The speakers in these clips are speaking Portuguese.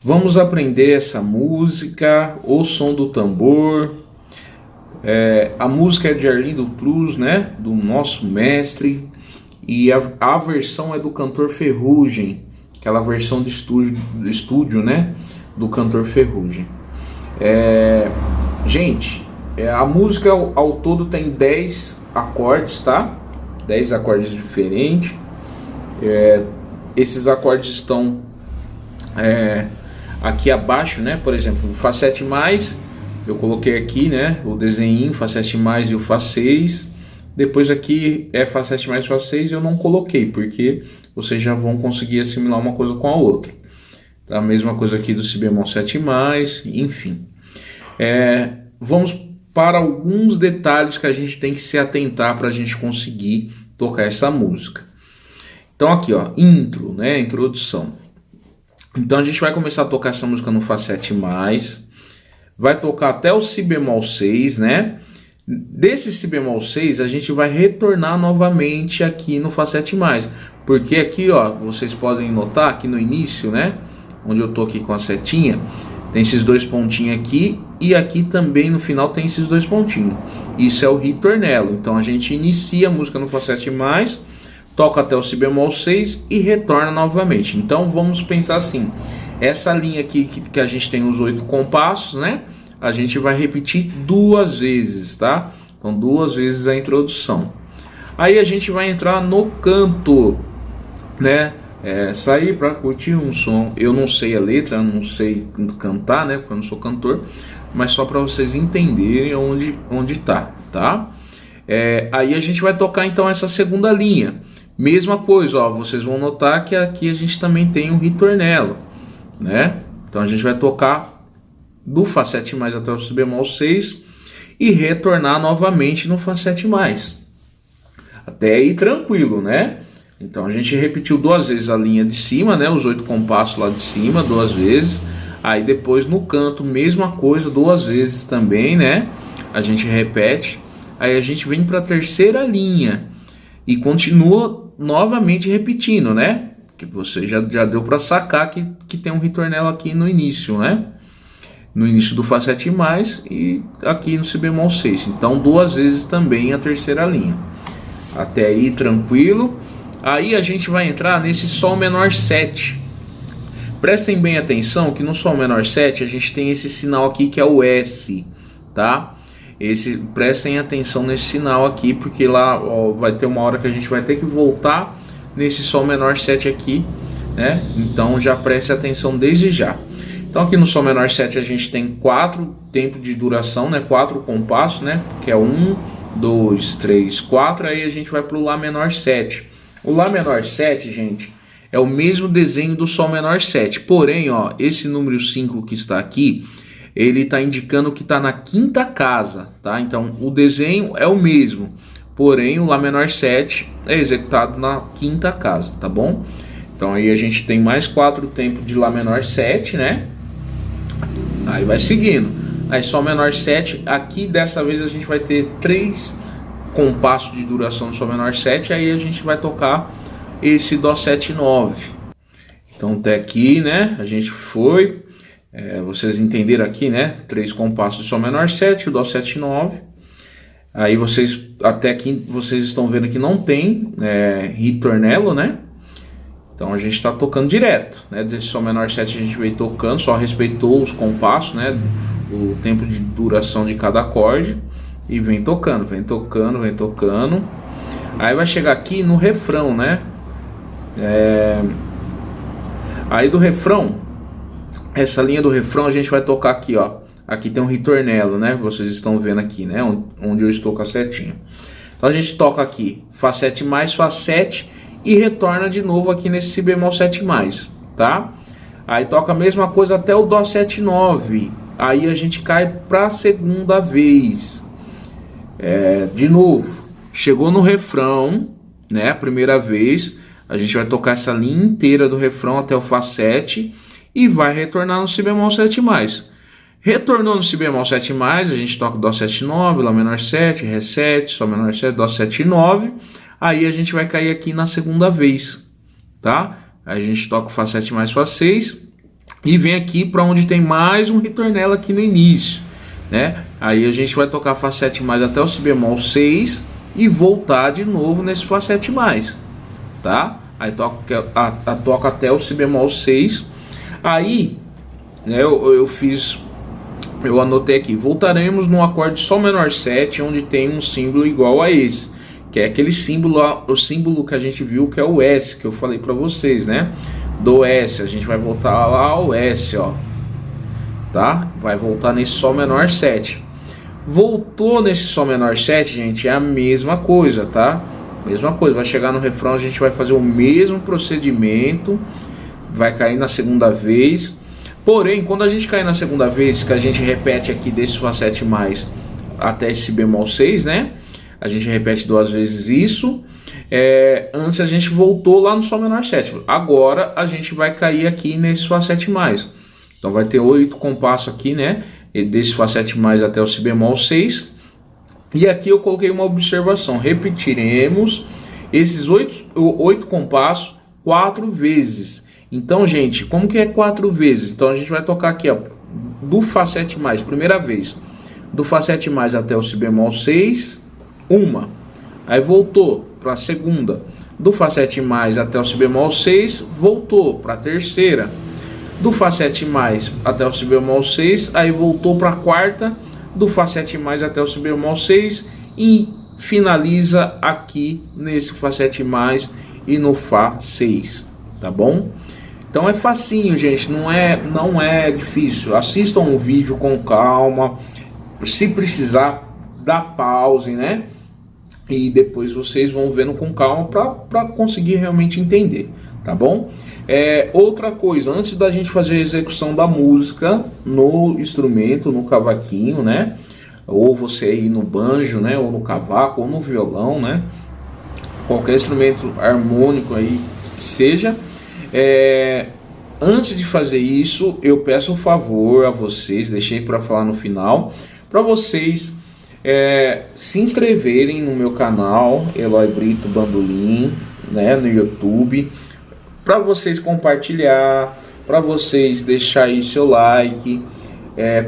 Vamos aprender essa música, O Som do Tambor. A música é de Arlindo Cruz, né? Do nosso mestre. E a versão é do cantor Ferrugem, aquela versão de estúdio, né? Do cantor Ferrugem. Gente, a música ao todo tem 10 acordes, tá? 10 acordes diferentes. Esses acordes estão aqui abaixo, né? Por exemplo, o Fá 7 mais, eu coloquei aqui, né? O desenho Fá 7 mais e o Fá 6. Depois aqui é Fá 7 mais, Fá 6, eu não coloquei, porque vocês já vão conseguir assimilar uma coisa com a outra. A mesma coisa aqui do Si bemol 7 mais, enfim. Vamos para alguns detalhes que a gente tem que se atentar para a gente conseguir tocar essa música. Então aqui, ó, intro, né? Introdução. Então a gente vai começar a tocar essa música no Fá 7 mais, vai tocar até o Si bemol 6, né? Desse Si bemol 6 a gente vai retornar novamente aqui no Fá 7 mais, porque aqui, ó, vocês podem notar aqui no início, né? Onde eu tô aqui com a setinha, tem esses dois pontinhos aqui, e aqui também no final tem esses dois pontinhos. Isso é o ritornelo. Então a gente inicia a música no Fá 7 mais, toca até o Si bemol 6 e retorna novamente. Então vamos pensar assim, essa linha aqui que a gente tem os 8 compassos, né? A gente vai repetir 2 vezes, tá? Então 2 vezes a introdução. Aí a gente vai entrar no canto, né? Sair para curtir um som. Eu não sei a letra, eu não sei cantar, né? Porque eu não sou cantor, mas só para vocês entenderem onde tá, tá? Aí a gente vai tocar então essa segunda linha. Mesma coisa, ó, vocês vão notar que aqui a gente também tem um ritornelo, né? Então a gente vai tocar do Fá 7 mais até o Si bemol 6 e retornar novamente no Fá 7 mais. Até aí tranquilo, né? Então a gente repetiu 2 vezes a linha de cima, né? Os 8 compassos lá de cima, 2 vezes. Aí depois no canto, mesma coisa, 2 vezes também, né? A gente repete. Aí a gente vem para a terceira linha e continua novamente repetindo, né? Que você já deu para sacar que tem um ritornelo aqui no início, né? No início do Fá 7 mais e aqui no Si bemol 6. Então 2 vezes também a terceira linha. Até aí tranquilo. Aí a gente vai entrar nesse Sol menor 7. Prestem bem atenção que no Sol menor 7 a gente tem esse sinal aqui que é o S, tá? Prestem atenção nesse sinal aqui, porque lá, ó, vai ter uma hora que a gente vai ter que voltar nesse Sol menor 7 aqui, né? Então já preste atenção desde já. Então aqui no Sol menor 7 a gente tem 4 tempos de duração, né? 4 compassos, né? Que é 1, 2, 3, 4. Aí a gente vai para o Lá menor 7. O Lá menor 7, gente, é o mesmo desenho do Sol menor 7. Porém, ó, esse número 5 que está aqui, ele está indicando que está na quinta casa, tá? Então o desenho é o mesmo, porém o Lá menor 7 é executado na quinta casa, tá bom? Então aí a gente tem mais 4 tempos de Lá menor 7, né? Aí vai seguindo. Aí Sol menor 7, aqui dessa vez a gente vai ter 3 compassos de duração do Sol menor 7, aí a gente vai tocar esse Dó 7 9. Então até aqui, né? A gente foi... vocês entenderam aqui, né? 3 compassos de Sol menor 7, o Dó 7 9. Aí vocês, até aqui, vocês estão vendo que não tem ritornelo, né? Então a gente está tocando direto, né? Desse Sol menor 7 a gente veio tocando, só respeitou os compassos, né? O tempo de duração de cada acorde. E vem tocando, vem tocando, vem tocando. Aí vai chegar aqui no refrão, né? Aí do refrão, essa linha do refrão a gente vai tocar aqui, ó. Aqui tem um ritornelo, né? Vocês estão vendo aqui, né? Onde eu estou com a setinha. Então a gente toca aqui Fá 7 mais, Fá 7 e retorna de novo aqui nesse Si bemol 7 mais, tá? Aí toca a mesma coisa até o Dó 7 9. Aí a gente cai para a segunda vez. De novo, chegou no refrão, né? A primeira vez, a gente vai tocar essa linha inteira do refrão até o Fá 7 e vai retornar no Si bemol 7 mais. Retornou no si bemol 7+, a gente toca dó 7/9, lá menor 7, ré 7, sol menor 7, dó 7/9. Aí a gente vai cair aqui na segunda vez, tá? Aí a gente toca o fá 7+, fá 6 e vem aqui para onde tem mais um ritornelo aqui no início, né? Aí a gente vai tocar fá 7+ até o si bemol 6 e voltar de novo nesse fá 7+, tá? Aí toca até o si bemol 6. Aí, né, eu anotei aqui, voltaremos no acorde sol menor 7, onde tem um símbolo igual a esse, que é aquele símbolo, o símbolo que a gente viu, que é o S, que eu falei para vocês, né? Do S, a gente vai voltar lá ao S, ó, tá? Vai voltar nesse sol menor 7. Voltou nesse sol menor 7, gente, é a mesma coisa, tá? Mesma coisa, vai chegar no refrão, a gente vai fazer o mesmo procedimento, vai cair na segunda vez. Porém, quando a gente cair na segunda vez, que a gente repete aqui desse fá 7+ até esse si bemol 6, né? A gente repete 2 vezes isso. Antes a gente voltou lá no sol menor 7. Agora a gente vai cair aqui nesse fá 7+. Então vai ter 8 compassos aqui, né? Desse fá 7+ até o si bemol 6. E aqui eu coloquei uma observação. Repetiremos esses 8 compassos 4 vezes. Então, gente, como que é 4 vezes? Então a gente vai tocar aqui, ó, do fá 7+, primeira vez, do fá 7+ até o si bemol 6, uma. Aí voltou para a segunda, do fá 7+ até o si bemol 6, voltou para a terceira, do fá 7+ até o si bemol 6, aí voltou para a quarta, do fá 7+ até o si bemol 6 e finaliza aqui nesse fá 7+ e no fá 6, tá bom? Então é facinho, gente, não é difícil. Assistam um vídeo com calma, se precisar, dá pause, né? E depois vocês vão vendo com calma para conseguir realmente entender, tá bom? Outra coisa, antes da gente fazer a execução da música no instrumento, no cavaquinho, né? Ou você aí no banjo, né? Ou no cavaco, ou no violão, né? Qualquer instrumento harmônico aí que seja. Antes de fazer isso, eu peço um favor a vocês, deixei para falar no final, para vocês se inscreverem no meu canal Eloy Brito Bandolim, né, no YouTube, para vocês compartilhar, para vocês deixar aí seu like,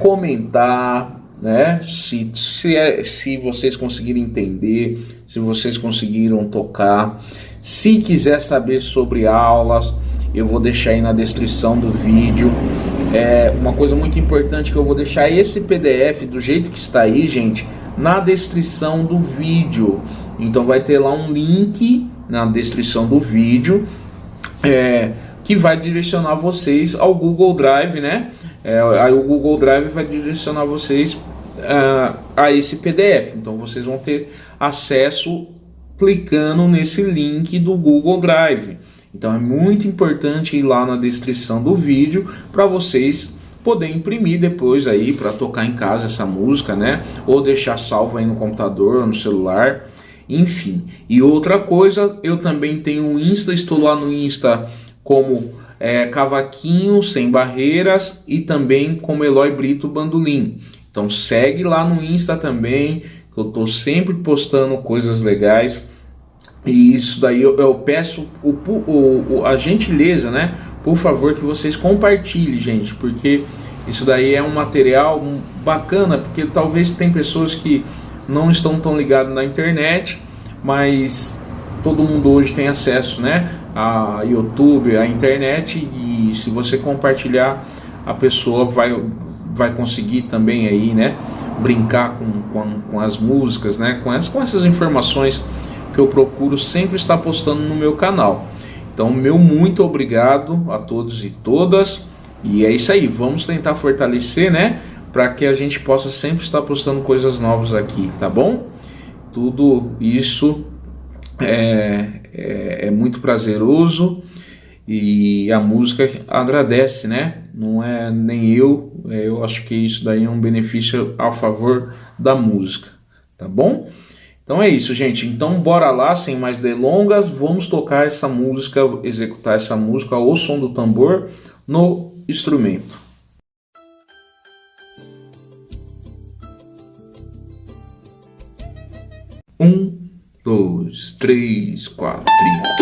comentar, né, se vocês conseguirem entender, se vocês conseguiram tocar. Se quiser saber sobre aulas, eu vou deixar aí na descrição do vídeo. Uma coisa muito importante que eu vou deixar esse PDF do jeito que está aí, gente, na descrição do vídeo. Então vai ter lá um link na descrição do vídeo que vai direcionar vocês ao Google Drive, né? Aí o Google Drive vai direcionar vocês a esse PDF. Então vocês vão ter acesso clicando nesse link do Google Drive. Então é muito importante ir lá na descrição do vídeo para vocês poderem imprimir depois aí para tocar em casa essa música, né? Ou deixar salvo aí no computador ou no celular, enfim. E outra coisa, eu também tenho um Insta, estou lá no Insta como Cavaquinho Sem Barreiras e também como Eloy Brito Bandolim. Então segue lá no Insta também, que eu estou sempre postando coisas legais. E isso daí eu peço a gentileza, né? Por favor, que vocês compartilhem, gente, porque isso daí é um material bacana, porque talvez tem pessoas que não estão tão ligadas na internet, mas todo mundo hoje tem acesso, né? A YouTube, a internet, e se você compartilhar, a pessoa vai conseguir também aí, né? Brincar com as músicas, né? Com essas informações que eu procuro sempre estar postando no meu canal. Então, meu muito obrigado a todos e todas. E é isso aí, vamos tentar fortalecer, né? Para que a gente possa sempre estar postando coisas novas aqui, tá bom? Tudo isso é muito prazeroso e a música agradece, né? Não é nem eu acho que isso daí é um benefício a favor da música, tá bom? Então é isso, gente. Então bora lá, sem mais delongas, vamos tocar essa música, executar essa música ao som do tambor no instrumento. 1, 2, 3, 4 e